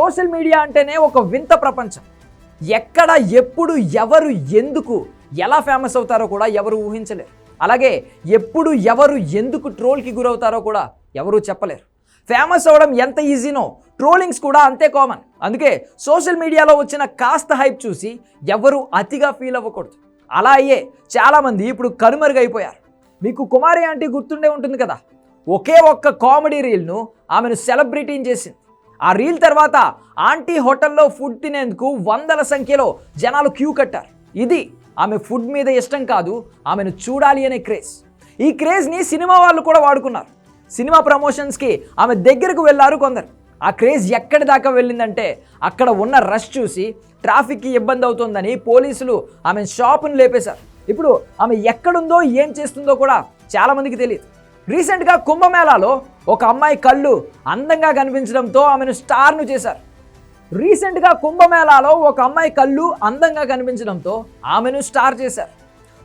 Social media అంటేనే ఒక వింత ప్రపంచం. ఎక్కడ ఎప్పుడు ఎవరు ఎందుకు ఎలా ఫేమస్ అవుతారో కూడా ఎవరు ఊహించలేరు. అలాగే ఎప్పుడు ఎవరు ఎందుకు ట్రోల్కి గురవుతారో కూడా ఎవరూ చెప్పలేరు. ఫేమస్ అవ్వడం ఎంత ఈజీనో ట్రోలింగ్స్ కూడా అంతే కామన్. అందుకే సోషల్ మీడియాలో వచ్చిన కాస్త హైప్ చూసి ఎవరు అతిగా ఫీల్ అవ్వకూడదు. అలా అయ్యే చాలామంది ఇప్పుడు కనుమరుగైపోయారు. మీకు కుమారి ఆంటీ గుర్తుండే ఉంటుంది కదా, ఒకే ఒక్క కామెడీ రీల్ను ఆమెను సెలబ్రిటీని చేసింది. ఆ రీల్ తర్వాత ఆంటీ హోటల్లో ఫుడ్ తినేందుకు వందల సంఖ్యలో జనాలు క్యూ కట్టారు. ఇది ఆమె ఫుడ్ మీద ఇష్టం కాదు, ఆమెను చూడాలి అనే క్రేజ్. ఈ క్రేజ్ని సినిమా వాళ్ళు కూడా వాడుకున్నారు. సినిమా ప్రమోషన్స్కి ఆమె దగ్గరకు వెళ్ళారు కొందరు. ఆ క్రేజ్ ఎక్కడి దాకా వెళ్ళిందంటే అక్కడ ఉన్న రష్ చూసి ట్రాఫిక్కి ఇబ్బంది అవుతుందని పోలీసులు ఆమె షాపును లేపేశారు. ఇప్పుడు ఆమె ఎక్కడుందో ఏం చేస్తుందో కూడా చాలామందికి తెలియదు. రీసెంట్గా కుంభమేళాలో ఒక అమ్మాయి కళ్ళు అందంగా కనిపించడంతో ఆమెను స్టార్ను చేశారు.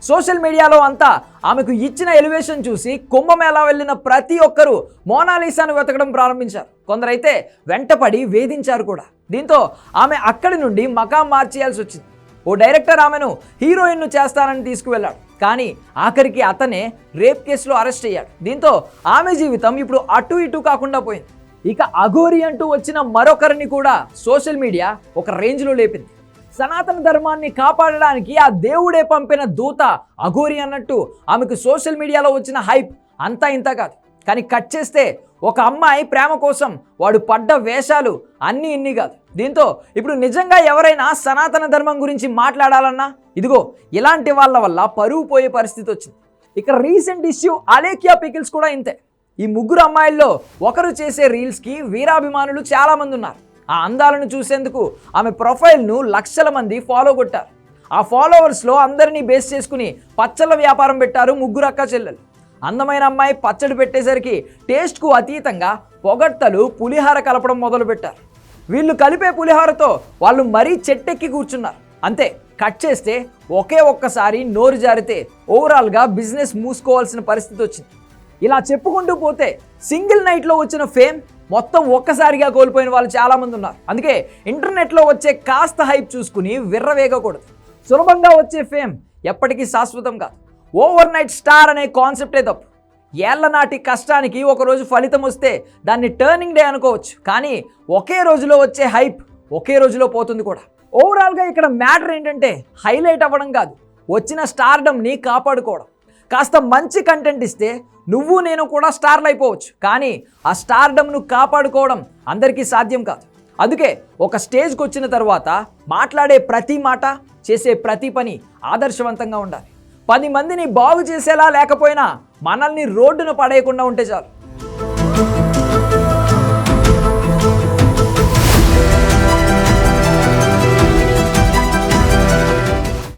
సోషల్ మీడియాలో అంతా ఆమెకు ఇచ్చిన ఎలివేషన్ చూసి కుంభమేళా వెళ్ళిన ప్రతి ఒక్కరూ మోనాలిసాను వెతకడం ప్రారంభించారు. కొందరైతే వెంటపడి వేధించారు కూడా. దీంతో ఆమె అక్కడి నుండి మకాం మార్చేయాల్సి వచ్చింది. ఓ డైరెక్టర్ ఆమెను హీరోయిన్ను చేస్తానని తీసుకువెళ్ళాడు. కానీ ఆఖరికి అతనే రేప్ కేసులో అరెస్ట్ అయ్యాడు. దీంతో ఆమె జీవితం ఇప్పుడు అటు ఇటు కాకుండా పోయింది. ఇక అఘోరి అంటూ వచ్చిన మరొకరిని కూడా సోషల్ మీడియా ఒక రేంజ్లో లేపింది. సనాతన ధర్మాన్ని కాపాడడానికి ఆ దేవుడే పంపిన దూత అఘోరి అన్నట్టు ఆమెకు సోషల్ మీడియాలో వచ్చిన హైప్ అంతా ఇంత కాదు. కానీ కట్ చేస్తే ఒక అమ్మాయి ప్రేమ కోసం వాడు పడ్డ వేషాలు అన్నీ ఇన్ని కాదు. దీంతో ఇప్పుడు నిజంగా ఎవరైనా సనాతన ధర్మం గురించి మాట్లాడాలన్నా ఇదిగో ఇలాంటి వాళ్ళ వల్ల పరువు పోయే పరిస్థితి వచ్చింది. ఇక రీసెంట్ ఇష్యూ అలేఖ్యా పికిల్స్ కూడా ఇంతే. ఈ ముగ్గురు అమ్మాయిల్లో ఒకరు చేసే రీల్స్కి వీరాభిమానులు చాలామంది ఉన్నారు. ఆ అందాలను చూసేందుకు ఆమె ప్రొఫైల్ను లక్షల మంది ఫాలో కొట్టారు. ఆ ఫాలోవర్స్లో అందరినీ బేస్ చేసుకుని పచ్చళ్ళ వ్యాపారం పెట్టారు ముగ్గురు అక్క చెల్లెలు. అందమైన అమ్మాయి పచ్చడి పెట్టేసరికి టేస్ట్కు అతీతంగా పొగడ్తలు పులిహార కలపడం మొదలుపెట్టారు. వీళ్ళు కలిపే పులిహారతో వాళ్ళు మరీ చెట్టెక్కి కూర్చున్నారు. అంతే, కట్ చేస్తే ఒకే ఒక్కసారి నోరు జారితే ఓవరాల్గా బిజినెస్ మూసుకోవాల్సిన పరిస్థితి వచ్చింది. ఇలా చెప్పుకుంటూ పోతే సింగిల్ నైట్లో వచ్చిన ఫేమ్ మొత్తం ఒక్కసారిగా కోల్పోయిన వాళ్ళు చాలామంది ఉన్నారు. అందుకే ఇంటర్నెట్లో వచ్చే కాస్త హైప్ చూసుకుని విర్రవేగకూడదు. సులభంగా వచ్చే ఫేమ్ ఎప్పటికీ శాశ్వతం కాదు. ఓవర్ నైట్ స్టార్ అనే కాన్సెప్టే తప్పు. ఏళ్ల నాటి కష్టానికి ఒకరోజు ఫలితం వస్తే దాన్ని టర్నింగ్ డే అనుకోవచ్చు. కానీ ఒకే రోజులో వచ్చే హైప్ ఒకే రోజులో పోతుంది కూడా. ఓవరాల్గా ఇక్కడ మ్యాటర్ ఏంటంటే హైలైట్ అవ్వడం కాదు, వచ్చిన స్టార్డమ్ని కాపాడుకోవడం. కాస్త మంచి కంటెంట్ ఇస్తే నువ్వు నేను కూడా స్టార్లు అయిపోవచ్చు. కానీ ఆ స్టార్డమ్ను కాపాడుకోవడం అందరికీ సాధ్యం కాదు. అందుకే ఒక స్టేజ్కి వచ్చిన తర్వాత మాట్లాడే ప్రతి మాట, చేసే ప్రతి పని ఆదర్శవంతంగా ఉండాలి. 10 మందిని బాగు చేసేలా లేకపోయినా మనల్ని రోడ్డున పడేయకుండా ఉంటే చాలు.